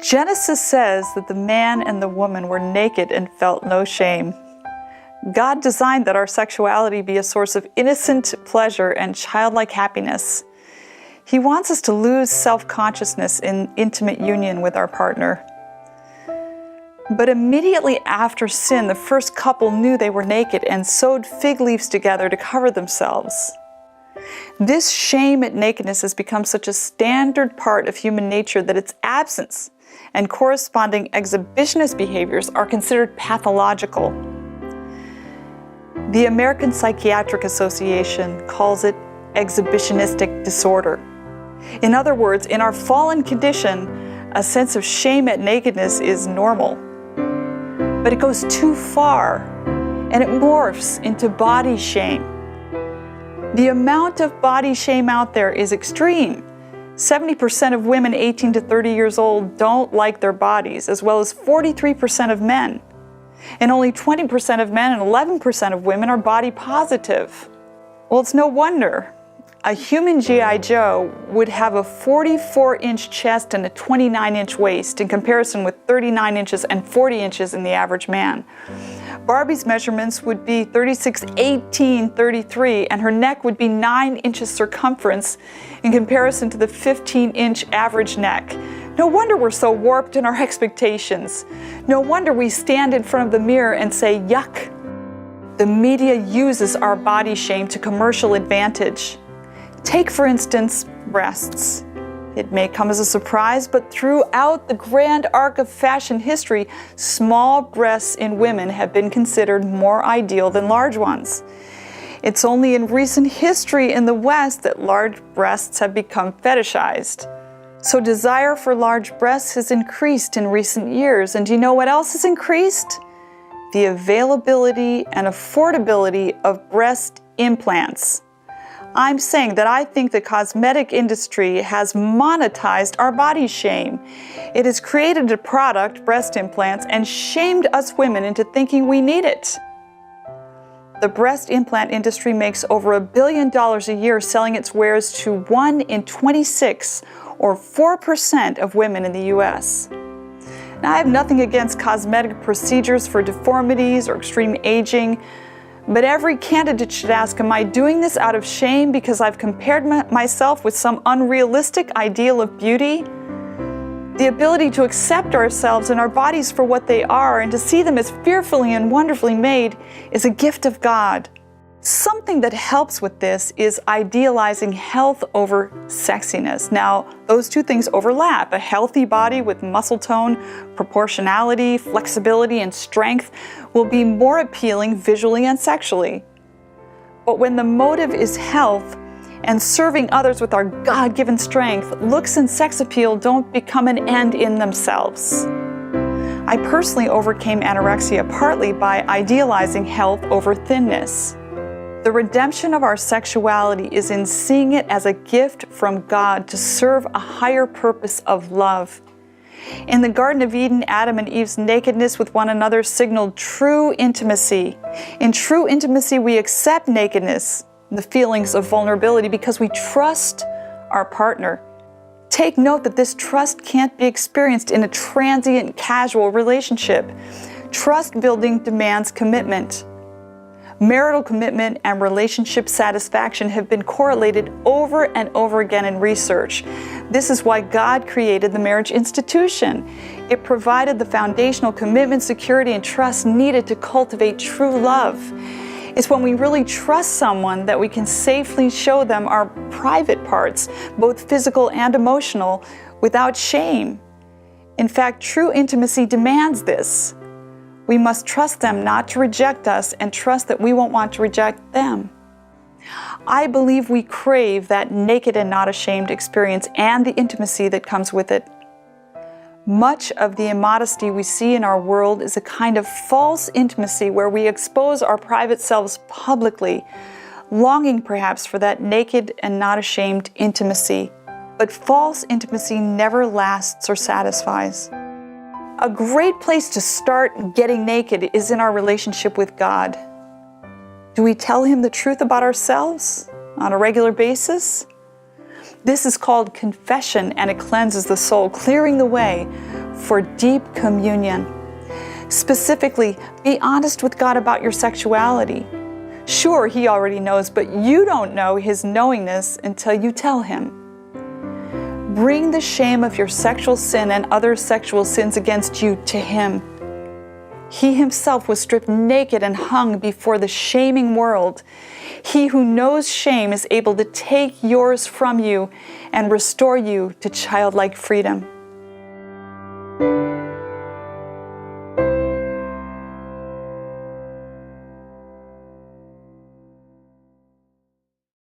Genesis says that the man and the woman were naked and felt no shame. God designed that our sexuality be a source of innocent pleasure and childlike happiness. He wants us to lose self-consciousness in intimate union with our partner. But immediately after sin, the first couple knew they were naked and sewed fig leaves together to cover themselves. This shame at nakedness has become such a standard part of human nature that its absence and corresponding exhibitionist behaviors are considered pathological. The American Psychiatric Association calls it exhibitionistic disorder. In other words, in our fallen condition, a sense of shame at nakedness is normal. But it goes too far, and it morphs into body shame. The amount of body shame out there is extreme. 70% of women 18 to 30 years old don't like their bodies, as well as 43% of men. And only 20% of men and 11% of women are body positive. Well, it's no wonder. A human G.I. Joe would have a 44-inch chest and a 29-inch waist in comparison with 39 inches and 40 inches in the average man. Barbie's measurements would be 36, 18, 33, and her neck would be 9 inches circumference in comparison to the 15-inch average neck. No wonder we're so warped in our expectations. No wonder we stand in front of the mirror and say, yuck. The media uses our body shame to commercial advantage. Take, for instance, breasts. It may come as a surprise, but throughout the grand arc of fashion history, small breasts in women have been considered more ideal than large ones. It's only in recent history in the West that large breasts have become fetishized. So desire for large breasts has increased in recent years, and do you know what else has increased? The availability and affordability of breast implants. I'm saying that I think the cosmetic industry has monetized our body shame. It has created a product, breast implants, and shamed us women into thinking we need it. The breast implant industry makes over $1 billion a year selling its wares to 1 in 26, or 4% of women in the U.S. Now, I have nothing against cosmetic procedures for deformities or extreme aging, but every candidate should ask, am I doing this out of shame because I've compared myself with some unrealistic ideal of beauty? The ability to accept ourselves and our bodies for what they are and to see them as fearfully and wonderfully made is a gift of God. Something that helps with this is idealizing health over sexiness. Now, those two things overlap. A healthy body with muscle tone, proportionality, flexibility, and strength will be more appealing visually and sexually. But when the motive is health and serving others with our God-given strength, looks and sex appeal don't become an end in themselves. I personally overcame anorexia partly by idealizing health over thinness. The redemption of our sexuality is in seeing it as a gift from God to serve a higher purpose of love. In the Garden of Eden, Adam and Eve's nakedness with one another signaled true intimacy. In true intimacy, we accept nakedness, the feelings of vulnerability, because we trust our partner. Take note that this trust can't be experienced in a transient, casual relationship. Trust building demands commitment. Marital commitment and relationship satisfaction have been correlated over and over again in research. This is why God created the marriage institution. It provided the foundational commitment, security, and trust needed to cultivate true love. It's when we really trust someone that we can safely show them our private parts, both physical and emotional, without shame. In fact, true intimacy demands this. We must trust them not to reject us and trust that we won't want to reject them. I believe we crave that naked and not ashamed experience and the intimacy that comes with it. Much of the immodesty we see in our world is a kind of false intimacy where we expose our private selves publicly, longing perhaps for that naked and not ashamed intimacy. But false intimacy never lasts or satisfies. A great place to start getting naked is in our relationship with God. Do we tell Him the truth about ourselves on a regular basis? This is called confession, and it cleanses the soul, clearing the way for deep communion. Specifically, be honest with God about your sexuality. Sure, He already knows, but you don't know His knowingness until you tell Him. Bring the shame of your sexual sin and other sexual sins against you to Him. He Himself was stripped naked and hung before the shaming world. He who knows shame is able to take yours from you and restore you to childlike freedom.